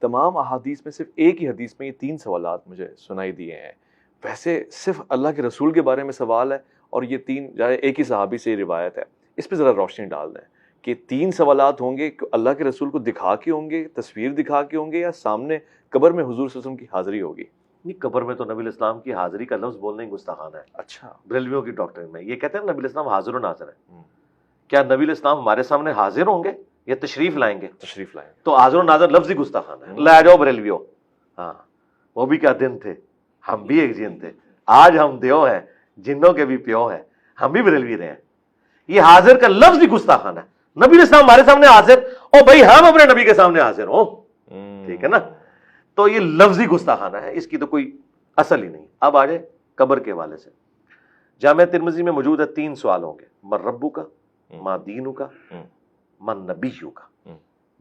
تمام احادیث میں صرف ایک ہی حدیث میں یہ 3 سوالات مجھے سنائی دیے ہیں. ویسے صرف اللہ کے رسول کے بارے میں سوال ہے اور یہ 3 ایک ہی صحابی سے یہ روایت ہے. اس پہ ذرا روشنی ڈال دیں کہ 3 سوالات ہوں گے اللہ کے رسول کو دکھا کے ہوں گے, تصویر دکھا کے ہوں گے, یا سامنے قبر میں حضور صلی اللہ علیہ وسلم کی حاضری ہوگی؟ نہیں, قبر میں تو نبی الاسلام کی حاضری کا لفظ بولنا ہی گستاخانہ ہے. اچھا, بریلویوں کی ڈاکٹرن میں یہ کہتے ہیں نبی الاسلام حاضر و ناظر ہے. کیا نبی الاسلام ہمارے سامنے حاضر ہوں گے یا تشریف لائیں گے؟ تشریف لائیں. تو حاضر و ناظر لفظ ہی گستاخانہ ہے. لے جاؤ بریلویوں. ہاں, وہ بھی کیا دن تھے, ہم بھی ایک جن تھے, آج ہم دیو ہیں, جنوں کے بھی پیو ہیں, ہم بھی بریلوی رہے ہیں. یہ حاضر کا لفظ ہی گستاخانہ ہے. نبی الاسلام ہمارے سامنے حاضر, او بھائی ہم اپنے نبی کے سامنے حاضر ہوں, ٹھیک ہے نا. تو یہ لفظی گستاخانہ ہے, اس کی تو کوئی اصل ہی نہیں. اب آ جائے قبر کے حوالے سے. جامع ترمذی میں موجود ہے 3 سوال ہوں گے, من ربو کا, ما دینو کا, من نبیو کا.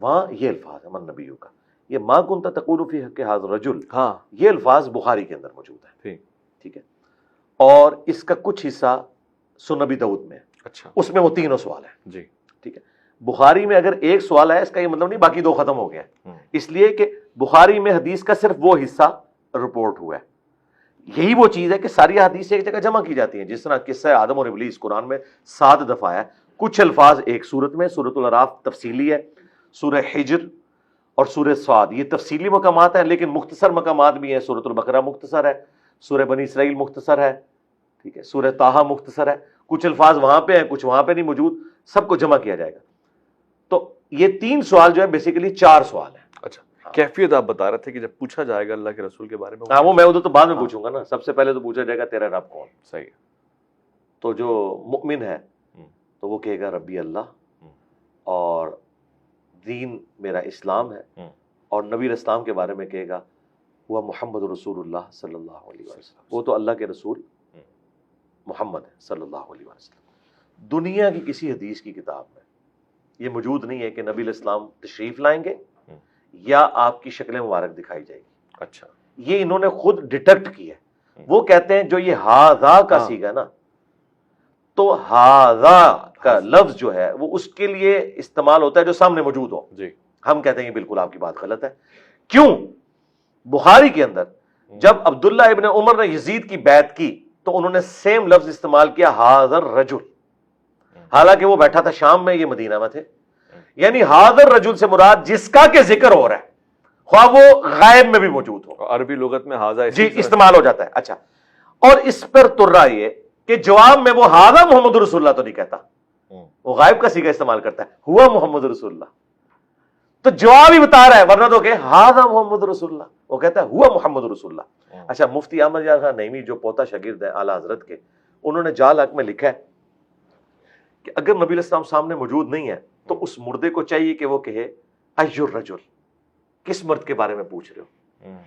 وہاں یہ الفاظ ہے من نبیو کا. یہ ما کنت تقول فی حق ھذا الرجل, ہاں, یہ الفاظ بخاری کے اندر موجود ہے. ٹھیک ہے, اور اس کا کچھ حصہ سنن ابی داؤد میں ہے. اچھا, اس میں وہ 3 سوال ہیں. جی, ٹھیک ہے. بخاری میں اگر ایک سوال ہے اس کا یہ مطلب نہیں باقی 2 ختم ہو گئے ہیں, اس لیے کہ بخاری میں حدیث کا صرف وہ حصہ رپورٹ ہوا ہے. یہی وہ چیز ہے کہ ساری حدیث ایک جگہ جمع کی جاتی ہیں. جس طرح قصہ آدم اور ابلیس قرآن میں 7 دفعہ ہے. کچھ الفاظ ایک سورت میں, سورۃ الاعراف تفصیلی ہے, سورہ حجر اور سورہ صاد یہ تفصیلی مقامات ہیں, لیکن مختصر مقامات بھی ہیں. سورۃ البقرہ مختصر ہے, سورہ بنی اسرائیل مختصر ہے, ٹھیک ہے, سورہ طٰہٰ مختصر ہے. کچھ الفاظ وہاں پہ ہیں, کچھ وہاں پہ نہیں موجود, سب کو جمع کیا جائے گا. تو یہ 3 سوال جو ہے بیسیکلی 4 سوال ہیں. اچھا, کیفیت آپ بتا رہے تھے کہ جب پوچھا جائے گا اللہ کے رسول کے بارے میں, ہاں وہ میں ادھر تو بعد میں پوچھوں گا نا. سب سے پہلے تو پوچھا جائے گا تیرا رب کون. صحیح ہے. تو جو مؤمن ہے تو وہ کہے گا ربی اللہ, اور دین میرا اسلام ہے, اور نبی الاسلام کے بارے میں کہے گا وہ محمد رسول اللہ صلی اللہ علیہ وسلم, وہ تو اللہ کے رسول محمد ہے صلی اللہ علیہ وسلم. دنیا کی کسی حدیث کی کتاب میں یہ موجود نہیں ہے کہ نبی الاسلام تشریف لائیں گے یا آپ کی شکل مبارک دکھائی جائے گی. اچھا, یہ انہوں نے خود ڈیٹیکٹ کی ہے. وہ کہتے ہیں جو یہ ہاذا کا سیگا نا, تو ہاذا کا لفظ جو ہے وہ اس کے لیے استعمال ہوتا ہے جو سامنے موجود ہو. جی, ہم کہتے ہیں یہ بالکل آپ کی بات غلط ہے. کیوں؟ بخاری کے اندر جب عبداللہ ابن عمر نے یزید کی بیعت کی تو انہوں نے سیم لفظ استعمال کیا ھذا الرجل, حالانکہ وہ بیٹھا تھا شام میں, یہ مدینہ میں تھے. یعنی ھذا الرجل سے مراد جس کا کہ ذکر ہو رہا ہے, خواہ وہ غائب میں بھی موجود ہو. عربی لغت میں ھذا جی استعمال ہو جاتا ہے. اچھا, اور اس پر ترا یہ کہ جواب میں وہ ھذا محمد رسول اللہ تو نہیں کہتا, وہ غائب کا صیغہ استعمال کرتا ہے, ہوا محمد رسول اللہ. تو جواب ہی بتا رہا ہے, ورنہ تو کہ ھذا محمد رسول اللہ, وہ کہتا ہے ہوا محمد رسول اللہ. اچھا, مفتی احمد یار خان نعیمی جو پوتا شاگرد ہے اعلیٰ حضرت کے, انہوں نے جال حق میں لکھا ہے کہ اگر نبی الاسلام سامنے موجود نہیں ہے تو اس مردے کو چاہیے کہ وہ کہے ای الرجل, کس مرد کے بارے میں پوچھ رہے ہو.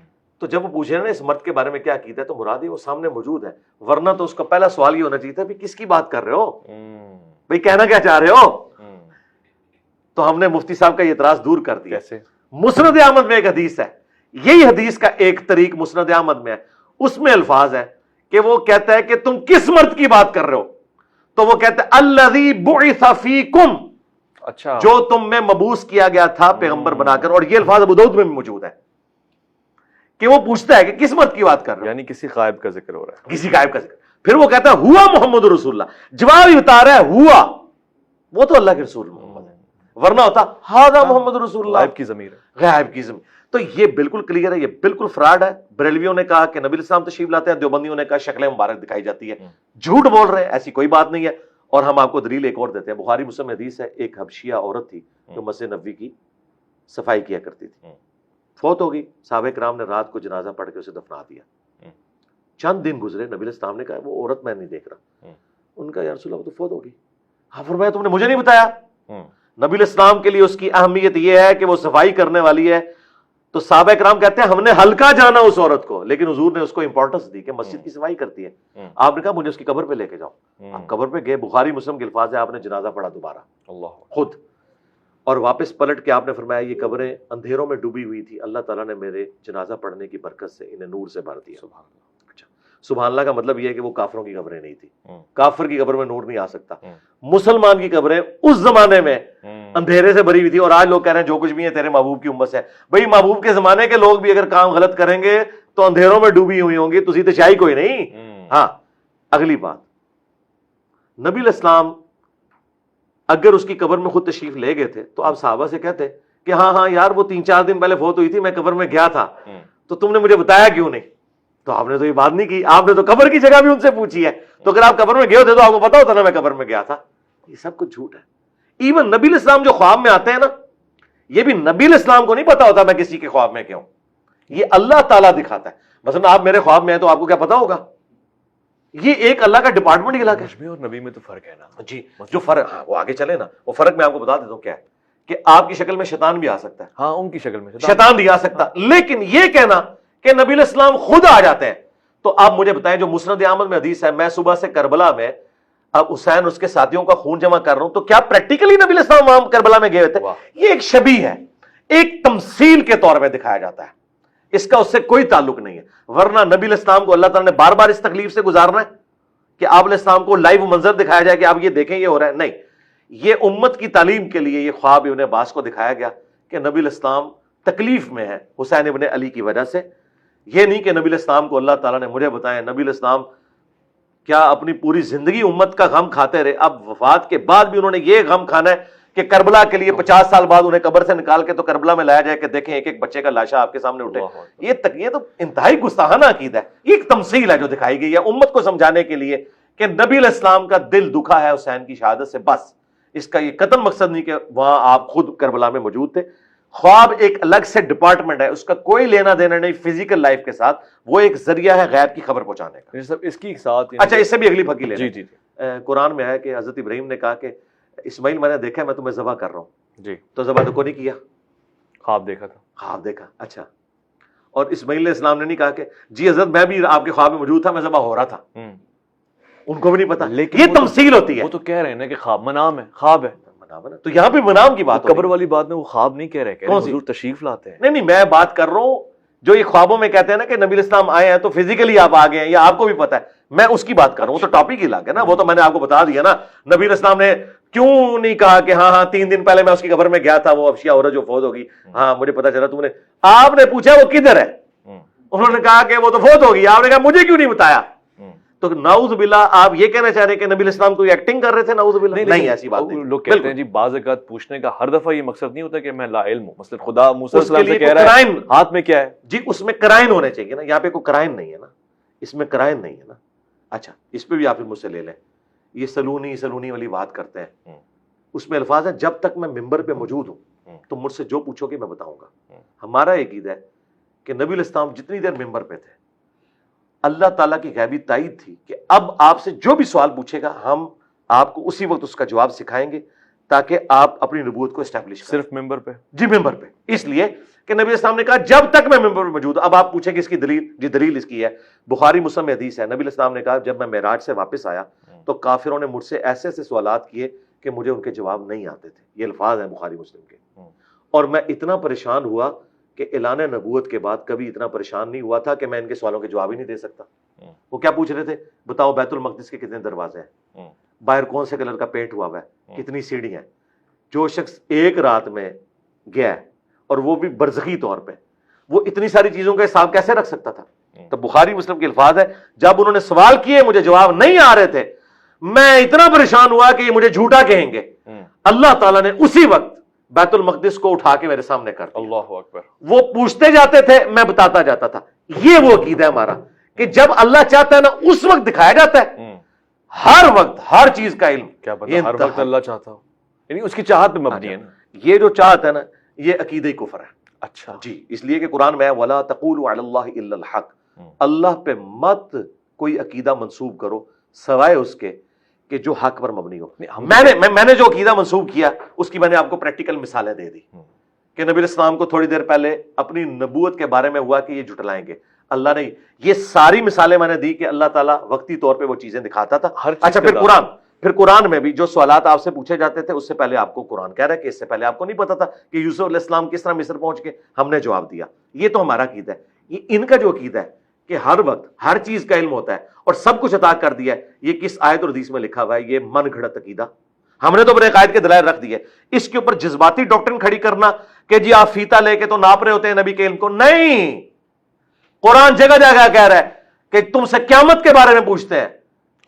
تو جب وہ پوچھ رہے ہیں نا اس مرد کے بارے میں کیا کیتا ہے, تو مراد ہی وہ سامنے موجود ہے, ورنہ تو اس کا پہلا سوال یہ ہونا چاہیے تھا بھی کس کی بات کر رہے ہو, بھئی کہنا کیا چاہ رہے ہو. تو ہم نے مفتی صاحب کا یہ اعتراض دور کر دیا. کیسے؟ مسند احمد میں ایک حدیث ہے, یہی حدیث کا ایک طریق مسند احمد میں ہے, اس میں الفاظ ہے کہ وہ کہتا ہے کہ تم کس مرد کی بات کر رہے ہو, تو وہ کہتا ہے الذی بعث فیکم, اچھا, جو تم میں مبعوث کیا گیا تھا پیغمبر بنا کر. اور یہ الفاظ ابو داؤد میں بھی موجود ہے کہ وہ پوچھتا ہے کہ کس مرد کی بات کر رہے ہو, یعنی کسی غائب کا ذکر ہو رہا ہے, کسی غائب کا ذکر. پھر وہ کہتا ہے ہوا محمد رسول اللہ, جواب ہی بتا رہا ہے ہوا, وہ تو اللہ کے رسول محمد ہے, ورنہ ہوتا ھذا محمد رسول اللہ, غائب کی ضمیر ہے, غائب کی ضمیر. تو یہ بالکل کلیئر ہے, یہ بالکل فراڈ ہے. بریلویوں نے کہا کہ نبی الاسلام تشریف لاتے ہیں, دیوبندیوں نے کہا شکل مبارک دکھائی جاتی ہے. جھوٹ بول رہے ہیں, ایسی کوئی بات نہیں ہے. اور ہم آپ کو دلیل ایک اور دیتے ہیں. بخاری مسلم حدیث ہے, ایک حبشیہ عورت تھی جو مسجد نبوی کی صفائی کیا کرتی تھی, فوت ہو گئی. صحابہ کرام نے رات کو جنازہ پڑھ کے اسے دفنا دیا. چند دن گزرے, نبی الاسلام نے کہا وہ عورت میں نہیں دیکھ رہا. ان کا یا رسول اللہ وہ تو فوت ہو گئی. ہاں فرمایا تم نے مجھے نہیں بتایا. نبی الاسلام کے لیے اس کی اہمیت یہ ہے کہ وہ صفائی کرنے والی ہے. تو صحابہ کرام کہتے ہیں ہم نے ہلکا جانا اس عورت کو, لیکن حضور نے اس کو امپورٹنس دی کہ مسجد کی صفائی کرتی ہے. آپ نے کہا مجھے اس کی قبر پہ لے کے جاؤ. آپ قبر پہ گئے, بخاری مسلم کے الفاظ ہے, آپ نے جنازہ پڑھا دوبارہ اللہ خود, اور واپس پلٹ کے آپ نے فرمایا یہ قبریں اندھیروں میں ڈوبی ہوئی تھی, اللہ تعالیٰ نے میرے جنازہ پڑھنے کی برکت سے انہیں نور سے بھر دیا. سبحان اللہ. اچھا, سبحان اللہ کا مطلب یہ ہے کہ وہ کافروں کی قبریں نہیں تھی. کافر کی قبر میں نور نہیں آ سکتا. مسلمان کی قبریں اس زمانے میں اندھیرے سے بھری ہوئی تھی, اور آج لوگ کہہ رہے ہیں جو کچھ بھی ہے تیرے محبوب کی امت سے. بھئی محبوب کے زمانے کے لوگ بھی اگر کام غلط کریں گے تو اندھیروں میں ڈوبی ہوئی ہوں گی, تسی تو شاہی کوئی نہیں. ہاں اگلی بات, نبی علیہ السلام اگر اس کی قبر میں خود تشریف لے گئے تھے تو آپ صحابہ سے کہتے کہ ہاں ہاں یار وہ 3-4 دن پہلے فوت ہوئی تھی, میں قبر میں گیا تھا, تو تم نے مجھے بتایا کیوں نہیں؟ تو آپ نے تو یہ بات نہیں کی, آپ نے تو قبر کی جگہ بھی ان سے پوچھی ہے. تو اگر آپ قبر میں گئے ہوتے تو آپ کو پتا ہوتا نا میں قبر میں گیا تھا. یہ سب کچھ جھوٹ ہے. ایون نبی علیہ السلام جو خواب میں آتے ہیں نا, یہ بھی نبی علیہ السلام کو نہیں پتا ہوتا میں کسی کے خواب میں کیوں, یہ اللہ تعالیٰ دکھاتا ہے. مثلا آپ میرے خواب میں ہیں تو آپ کو کیا پتا ہوگا؟ یہ ایک اللہ کا ڈپارٹمنٹ الگ ہے. اور نبی میں تو فرق ہے نا جی, جو فرق, ہاں وہ آگے چلے نا, وہ فرق میں آپ کو بتا دیتا ہوں کیا ہے, کہ آپ کی شکل میں شیطان بھی آ سکتا ہے, ہاں ان کی شکل میں شیطان بھی آ سکتا, لیکن یہ کہنا کہ نبی علیہ السلام خود آ جاتے ہیں. تو آپ مجھے بتائیں, جو مسند احمد میں حدیث ہے, میں صبح سے کربلا میں اب حسین اس کے ساتھیوں کا خون جمع کر رہا ہوں, تو کیا پریکٹیکلی نبی علیہ السلام وہاں کربلا میں گئے ہوئے تھے؟ یہ ایک شبیہ ہے, ایک تمثیل کے طور پہ دکھایا جاتا ہے, اس کا اس سے کوئی تعلق نہیں ہے. ورنہ نبی علیہ السلام کو اللہ تعالیٰ نے بار بار اس تکلیف سے گزارنا ہے کہ آپ علیہ السلام کو لائیو منظر دکھایا جائے کہ آپ یہ دیکھیں یہ ہو رہا ہے؟ نہیں, یہ امت کی تعلیم کے لیے یہ خواب ابن عباس کو دکھایا گیا کہ نبی علیہ السلام تکلیف میں ہے حسین ابن علی کی وجہ سے. یہ نہیں کہ نبی علیہ السلام کو اللہ تعالیٰ نے مجھے بتایا, نبی علیہ السلام کیا اپنی پوری زندگی امت کا غم کھاتے رہے, اب وفات کے بعد بھی انہوں نے یہ غم کھانا ہے کہ کربلا کے لیے 50 سال بعد انہیں قبر سے نکال کے تو کربلا میں لایا جائے کہ دیکھیں ایک ایک بچے کا لاشا آپ کے سامنے اٹھے. یہ تو انتہائی گستاخانہ عقیدہ ہے. یہ ایک تمثیل ہے جو دکھائی گئی ہے امت کو سمجھانے کے لیے کہ نبی علیہ السلام کا دل دکھا ہے حسین کی شہادت سے, بس. اس کا یہ قطعاً مقصد نہیں کہ وہاں آپ خود کربلا میں موجود تھے. خواب ایک الگ سے ڈپارٹمنٹ ہے, اس کا کوئی لینا دینا نہیں فزیکل لائف کے ساتھ, وہ ایک ذریعہ ہے غیب کی خبر پہنچانے کا. اس کی ساتھ اچھا, اس سے بھی اگلی پھکی لے جی جی قرآن میں ہے کہ حضرت ابراہیم نے کہا کہ اسماعیل میں نے دیکھا ہے میں تمہیں ذبح کر رہا ہوں, جی, تو ذبح تو کو نہیں کیا, خواب دیکھا تھا. خواب دیکھا. اچھا, اور اسماعیل علیہ السلام نے نہیں کہا کہ جی حضرت میں بھی آپ کے خواب میں موجود تھا, میں ذبح ہو رہا تھا, ان کو بھی نہیں پتا. لیکن یہ تمثیل ہوتی ہے. وہ تو کہہ رہے ہیں نا کہ خواب منام ہے, خواب ہے, تو یہاں پہ منام کی بات, قبر والی بات میں وہ خواب نہیں کہہ رہے, حضور تشریف لاتے ہیں. نہیں, میں بات کر رہا ہوں جو یہ خوابوں میں کہتے ہیں نا کہ نبی علیہ السلام آئے ہیں تو فزیکلی آپ آ گئے ہیں, یا آپ کو بھی پتا ہے, میں اس کی بات کر رہا ہوں. وہ تو ٹاپک ہی الگ ہے نا, وہ تو میں نے آپ کو بتا دیا نا. نبی علیہ السلام نے کیوں نہیں کہا کہ ہاں 3 دن پہلے میں اس کی قبر میں گیا تھا, وہ افشیہ عورت جو فوت ہوگی, ہاں مجھے پتا چلا, تم نے, آپ نے پوچھا وہ کدھر ہے, انہوں نے کہا کہ وہ تو فوت ہوگی, آپ نے کہا مجھے کیوں نہیں بتایا. تو نعوذ باللہ آپ یہ کہنا چاہ رہے کہ نبی علیہ السلام کوئی ایکٹنگ کر رہے تھے؟ نعوذ باللہ, نہیں ایسی بات نہیں. لوگ کہتے ہیں جی بعض اوقات پوچھنے کا ہر دفعہ یہ مقصد نہیں ہوتا کہ میں لا علم ہوں, مثلا خدا موسیٰ علیہ السلام سے کہہ رہا ہے ہاتھ میں کیا ہے, جی اس میں کرائن ہونے چاہیے نا, یہاں پہ کوئی کرائن نہیں ہے نا, اس میں کرائن نہیں ہے نا. اچھا, اس پہ بھی آپ مجھ سے لے لیں, یہ سلونی والی بات کرتے ہیں, اس میں الفاظ ہیں جب تک میں ممبر پہ موجود ہوں تو مجھ سے جو پوچھو گے میں بتاؤں گا. ہمارا ایک عقیدہ ہے کہ نبی علیہ السلام جتنی دیر ممبر پہ تھے اللہ تعالیٰ کی غیبی تائید تھی کہ اب آپ سے جو بھی سوال پوچھے گا ہم آپ کو اسی وقت اس کا جواب سکھائیں گے تاکہ آپ اپنی نبوت کو اسٹیبلش کریں. صرف ممبر پہ؟ جی ممبر پہ, اس لیے کہ نبی السلام نے کہا جب تک میں ممبر پہ موجود. اب آپ پوچھیں کہ اس کی دلیل, جی دلیل اس کی ہے, بخاری مسلم میں حدیث ہے, نبی السلام نے کہا جب میں معراج سے واپس آیا تو کافروں نے مجھ سے ایسے ایسے سوالات کیے کہ مجھے ان کے جواب نہیں آتے تھے. یہ الفاظ ہیں بخاری مسلم کے. اور میں اتنا پریشان ہوا کہ اعلان نبوت کے بعد کبھی اتنا پریشان نہیں ہوا تھا کہ میں ان کے سوالوں کے جواب ہی نہیں دے سکتا. وہ کیا پوچھ رہے تھے, بتاؤ بیت المقدس کے کتنے دروازے ہیں, باہر کون سے کلر کا پینٹ ہوا ہوا ہے, کتنی سیڑھی ہیں. جو شخص ایک رات میں گیا ہے اور وہ بھی برزخی طور پہ, وہ اتنی ساری چیزوں کا حساب کیسے رکھ سکتا تھا؟ تو بخاری مسلم کے الفاظ ہے جب انہوں نے سوال کیے مجھے جواب نہیں آ رہے تھے, میں اتنا پریشان ہوا کہ یہ مجھے جھوٹا کہیں گے. اللہ تعالیٰ نے اسی وقت بیت المقدس کو اٹھا کے میرے سامنے کر دیا. اللہ اکبر. وہ پوچھتے جاتے تھے میں بتاتا جاتا تھا. یہ وہ عقیدہ ہے ہمارا کہ جب اللہ چاہتا ہے نا اس وقت دکھایا جاتا ہے, ہر وقت ہر چیز کا علم. کیا پتہ ہر وقت اللہ چاہتا ہو, یعنی اس کی چاہت پہ مبنی ہے نا. یہ جو چاہت ہے نا یہ عقیدہ کفر ہے. اچھا جی, اس لیے کہ قرآن میں وَلَا تَقُولُوا عَلَى اللَّهِ إِلَّا الْحَقِّ, اللہ پہ مت کوئی عقیدہ منسوب کرو سوائے اس کے کہ جو حق پر مبنی ہو. میں نے جو عقیدہ منسوب کیا اس کی میں نے آپ کو پریکٹیکل مثالیں دے دی کہ نبی علیہ السلام کو تھوڑی دیر پہلے اپنی نبوت کے بارے میں ہوا کہ یہ جھٹلائیں گے. اللہ نے یہ ساری مثالیں میں نے دی کہ اللہ تعالیٰ وقتی طور پہ وہ چیزیں دکھاتا تھا. اچھا, پھر قرآن میں بھی جو سوالات آپ سے پوچھے جاتے تھے اس سے پہلے آپ کو قرآن کہہ رہا ہے کہ اس سے پہلے آپ کو نہیں پتا تھا کہ یوسف علیہ السلام کس طرح مصر پہنچ کے, ہم نے جواب دیا. یہ تو ہمارا عقیدہ ہے. یہ ان کا جو عقیدہ ہے کہ ہر وقت ہر چیز کا علم ہوتا ہے اور سب کچھ عطا کر دیا ہے, یہ کس آیت اور حدیث میں لکھا ہوا ہے؟ یہ من گھڑت عقیدہ. ہم نے تو اپنے عقائد کے دلائل رکھ دیے. اس کے اوپر جذباتی ڈاکٹرن کھڑی کرنا کہ جی آپ فیتا لے کے تو ناپ رہے ہوتے ہیں نبی کے علم کو, نہیں. قرآن جگہ جگہ کہہ رہا ہے کہ تم سے قیامت کے بارے میں پوچھتے ہیں,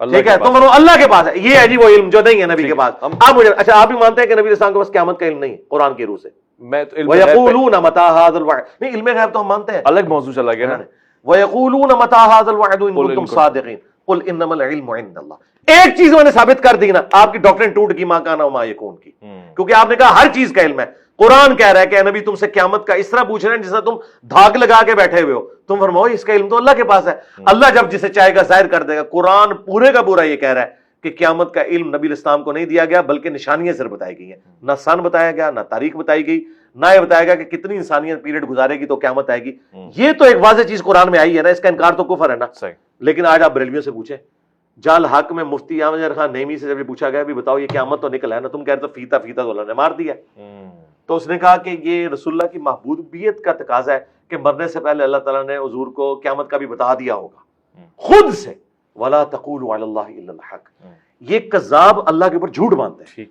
ٹھیک ہے, تم بولو اللہ کے پاس ہے. یہ ہے جی وہ علم جو نہیں ہے نبی کے پاس. آپ مجھے اچھا آپ بھی مانتے ہیں کہ نبی اسلام کے پاس قیامت کا علم نہیں ہے قرآن کی روح سے؟ میں تو وَيَقُولُونَ مَتَىٰ هَٰذَا الْوَعْدُ, نہیں علم غیب تو ہم مانتے ہیں, الگ موضوع چلا گیا نا. وَيَقُولُونَ مَتَىٰ هَٰذَا الْوَعْدُ إِن كُنتُمْ صَادِقِينَ قُلْ إِنَّمَا الْعِلْمُ عِندَ اللَّهِ. ایک چیز میں نے ثابت کر دی نا, آپ کی ڈاکٹرن ٹوٹ گئی ماں کانا وما یکون کی, کیونکہ آپ نے کہا ہر چیز کا علم ہے. قرآن کہہ رہا ہے کہ اے نبی تم سے قیامت کا اس طرح پوچھ رہے ہیں جس طرح تم دھاگ لگا کے بیٹھے ہوئے ہو. تم فرماؤ اس کا علم تو اللہ کے پاس ہے, اللہ جب جسے چاہے گا ظاہر کر دے گا. قرآن پورے کا پورا یہ کہہ رہا ہے کہ قیامت کا علم نبی اسلام کو نہیں دیا گیا, بلکہ نشانیاں صرف بتائی گئی ہیں. نہ سن بتایا گیا, نہ تاریخ بتائی گئی, نہ یہ بتایا گیا کہ کتنی انسانیت پیریڈ گزارے گی تو قیامت آئے گی. یہ تو ایک واضح چیز قرآن میں آئی ہے نا, اس کا انکار تو کفر ہے نا. لیکن آج آپ بریلویوں سے پوچھیں, جال حق میں مفتی احمد خان نیمی سے جب پوچھا گیا بھی بتاؤ یہ قیامت تو نکل ہے نا, تم کہہ رہے تو فیتا فیتا تو اللہ نے مار دیا. تو اس نے کہا کہ یہ رسول اللہ کی محبوبیت کا تقاضا ہے کہ مرنے سے پہلے اللہ تعالیٰ نے حضور کو قیامت کا بھی بتا دیا ہوگا خود سے. وَلَا تَقُولُوا عَلَى اللَّهِ إِلَّا الْحَقَّ, یہ کذاب اللہ کے اوپر جھوٹ باندھتے ہیں.